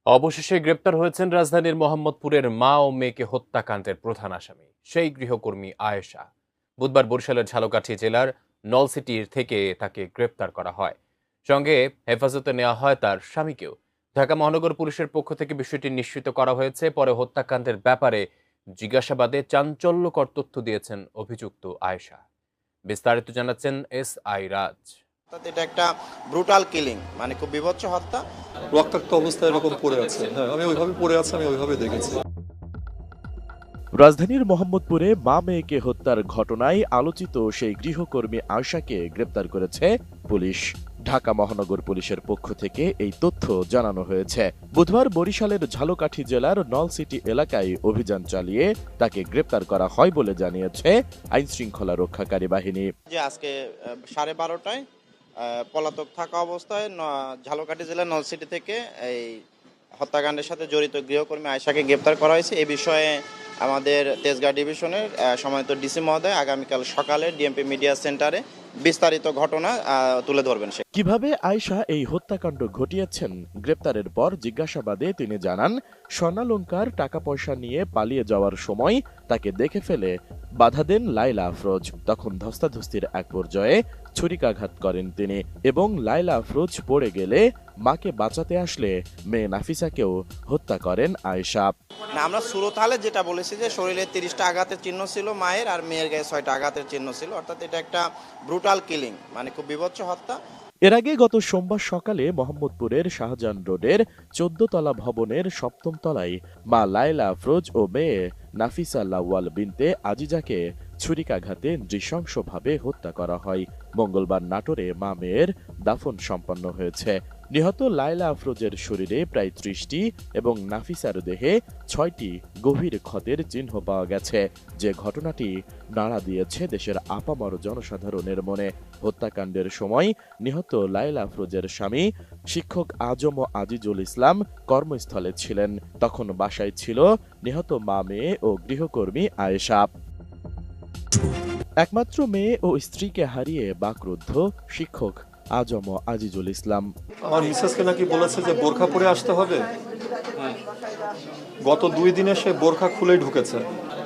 অবশেষে গ্রেপ্তার হয়েছেন রাজধানীর মোহাম্মদপুরের মা ও মেয়েকে হত্যাকাণ্ডের প্রধান আসামি সেই গৃহকর্মী আয়েশা। বুধবার বরিশালের ঝালকাঠি জেলার নলসিটির থেকে তাকে গ্রেপ্তার করা হয়। সঙ্গে হেফাজতে নেওয়া হয় তার স্বামীকেও। ঢাকা মহানগর পুলিশের পক্ষ থেকে বিষয়টি নিশ্চিত করা হয়েছে। পরে হত্যাকাণ্ডের ব্যাপারে জিজ্ঞাসাবাদে চাঞ্চল্যকর তথ্য দিয়েছেন অভিযুক্ত আয়েশা। বিস্তারিত জানাচ্ছেন SI রাজ। এটা একটা ব্রুটাল কিলিং, মানে খুব বীভৎস হত্যা। রক্তাক্ত অবস্থায় এরকম পড়ে আছে। হ্যাঁ, আমি ওইভাবে পড়ে আছে, আমি ওইভাবে দেখেছি। রাজধানীর মোহাম্মদপুরে মা মেয়েকে হত্যার ঘটনায় আলোচিত সেই গৃহকর্মী আয়েশাকে গ্রেপ্তার করেছে পুলিশ। ঢাকা মহানগর পুলিশের পক্ষ থেকে এই তথ্য জানানো হয়েছে। বুধবার বরিশালের ঝালকাঠি জেলার নলসিটি এলাকায় অভিযান চালিয়ে তাকে গ্রেপ্তার করা হয় বলে জানিয়েছে আইনশৃঙ্খলা রক্ষাকারী বাহিনী। যে আজকে 12:30টায় পলাতক থাকা অবস্থায় ঝালকাঠি জেলার নলসিটি থেকে এই হত্যাকাণ্ডের সাথে জড়িত গৃহকর্মী আয়েশাকে গ্রেপ্তার করা হয়েছে। এ বিষয়ে আমাদের তেজগাঁ ডিভিশনের সম্মানিত ডিসি মহোদয় আগামীকাল সকালে ডিএমপি মিডিয়া সেন্টারে বিস্তারিত ঘটনা তুলে ধরবেন। কিভাবে আয়েশা এই হত্যাকাণ্ড ঘটিয়েছেন, গ্রেপ্তারের পর জিজ্ঞাসাবাদে তিনি জানান, স্বর্ণালংকার টাকা পয়সা নিয়ে পালিয়ে যাওয়ার সময় তাকে দেখে ফেলে বাধা দেন লায়লা আফরোজ। তখন ধস্তাধস্তির এক পর্যায়ে ছুরিকাঘাত করেন তিনি এবং লায়লা আফরোজ পড়ে গেলে মাকে বাঁচাতে আসলে মেয়ে নাফিসাকেও হত্যা করেন আয়েশা। না, আমরা সুরতহালে যেটা বলেছি যে শরীরে 30টা আঘাতের চিহ্ন ছিল মায়ের, আর মেয়ের গায়ে 6টা আঘাতের চিহ্ন ছিল। অর্থাৎ এটা একটা ব্রুটাল কিলিং, মানে খুব বীভৎস হত্যা। এর আগে গত সোমবার সকালে মোহাম্মদপুরের শাহজাহান রোডের 14 তলা ভবনের 7ম তলায় মা লায়লা আফরোজ ও মেয়ে নাফিসা লাওয়াল বিনতে আজিজাকে ছুরিকাঘাতে নৃশংসভাবে হত্যা করা হয়। মঙ্গলবার নাটোরে মা মেয়ের দাফন সম্পন্ন হয়েছে। নিহত লায়লা আফরোজের শরীরে প্রায় 30টি এবং নাফিসার দেহে 6টি গভীর ক্ষতের চিহ্ন পাওয়া গেছে, যে ঘটনাটি নাড়া দিয়েছে দেশের আপামর জনসাধারণের মনে। হত্যাকাণ্ডের সময় নিহত লায়লা আফরোজের স্বামী শিক্ষক আজম আজিজুল ইসলাম কর্মস্থলে ছিলেন। তখন বাসায় ছিল নিহত মা মেয়ে ও গৃহকর্মী আয়েশা। একমাত্র মেয়ে ও স্ত্রীকে হারিয়ে বাকরুদ্ধ শিক্ষক আজম আজিজুল ইসলাম। আমার মিসেসকে নাকি বলেছে যে বোরখা পরে আসতে হবে। গত 2 দিনে সে বোরখা খুলেই ঢুকেছে,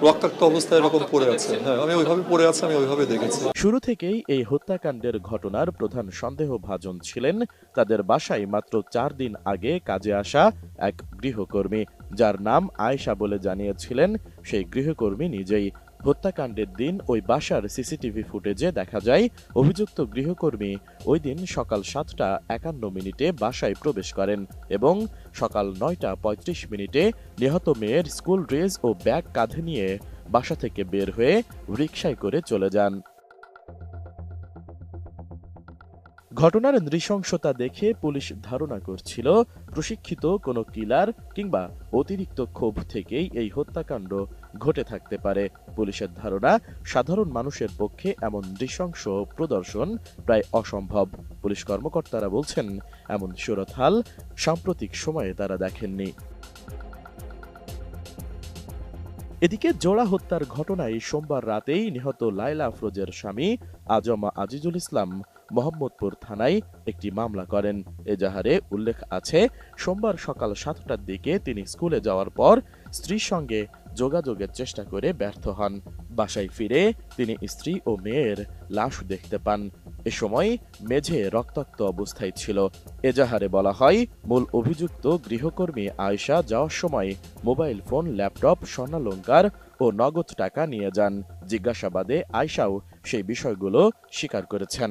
রক্তাক্ত অবস্থায় এরকম পড়ে আছে। হ্যাঁ, আমি ওইভাবে পড়ে আছে, আমি ওইভাবে দেখেছি। শুরু থেকেই এই হত্যাকাণ্ডের ঘটনার প্রধান সন্দেহভাজন ছিলেন তাদের বাসায় মাত্র 4 দিন আগে কাজে আসা এক গৃহকর্মী, যার নাম আয়েশা বলে জানিয়েছিলেন সেই গৃহকর্মী নিজেই। হত্যাকাণ্ডের দিন ওই বাসার সিসিটিভি ফুটেজে দেখা যায় অভিযুক্ত গৃহকর্মী ওই দিন সকাল 7টা 51 মিনিটে বাসায় প্রবেশ করেন এবং সকাল 9টা 35 মিনিটে নিহত মেয়ের স্কুল ড্রেস ও ব্যাগ কাঁধে নিয়ে বাসা থেকে বের হয়ে রিকশায় করে চলে যান। ঘটনার নৃশংসতা দেখে পুলিশ ধারণা করছিল প্রশিক্ষিত কোনো কিলার কিংবা অতিরিক্ত ক্ষোভ থেকেই এই হত্যাকাণ্ড ঘটে থাকতে পারে। পুলিশের ধারণা, সাধারণ মানুষের পক্ষে এমন নৃশংস প্রদর্শন প্রায় অসম্ভব। পুলিশ কর্মকর্তারা বলছেন, এমন সুরতহাল সাম্প্রতিক সময়ে তারা দেখেননি। এদিকে জোড়া হত্যার ঘটনায় সোমবার রাতেই নিহত লায়লা আফরোজের স্বামী আজম আজিজুল ইসলাম মোহাম্মদপুর থানায় একটি মামলা করেন। এজাহারে উল্লেখ আছে, সোমবার সকাল 7টার দিকে তিনি স্কুলে যাওয়ার পর স্ত্রীর সঙ্গে যোগাযোগের চেষ্টা করে ব্যর্থ হন। বাসায় ফিরে তিনি স্ত্রী ও মেয়ের লাশ দেখতে পান। এ সময় মেঝে রক্তাক্ত অবস্থায় ছিল। এজাহারে বলা হয়, মূল অভিযুক্ত গৃহকর্মী আয়েশা যাওয়ার সময় মোবাইল ফোন, ল্যাপটপ, স্বর্ণালংকার ও নগদ টাকা নিয়ে যান। জিজ্ঞাসাবাদে আয়েশাও সেই বিষয়গুলো স্বীকার করেছেন।